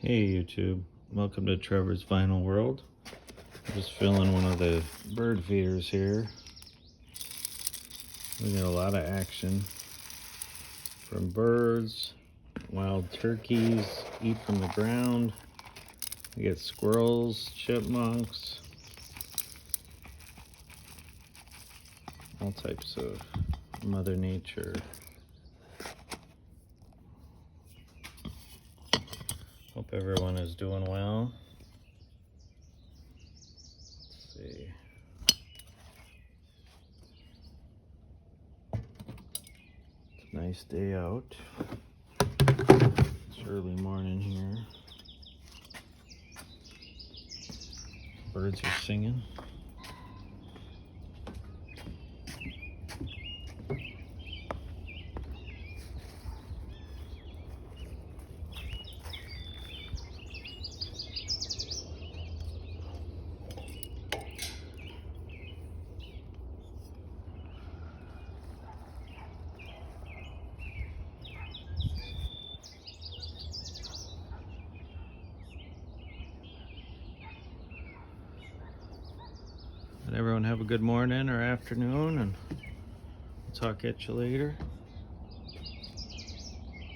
Hey YouTube, welcome to Trevor's Vinyl World. I'm just filling one of the bird feeders here. We got a lot of action from birds, wild turkeys eat from the ground. We get squirrels, chipmunks, all types of Mother Nature. Hope everyone is doing well. Let's see. It's a nice day out. It's early morning here. Birds are singing. And everyone have a good morning or afternoon, and we'll talk at you later.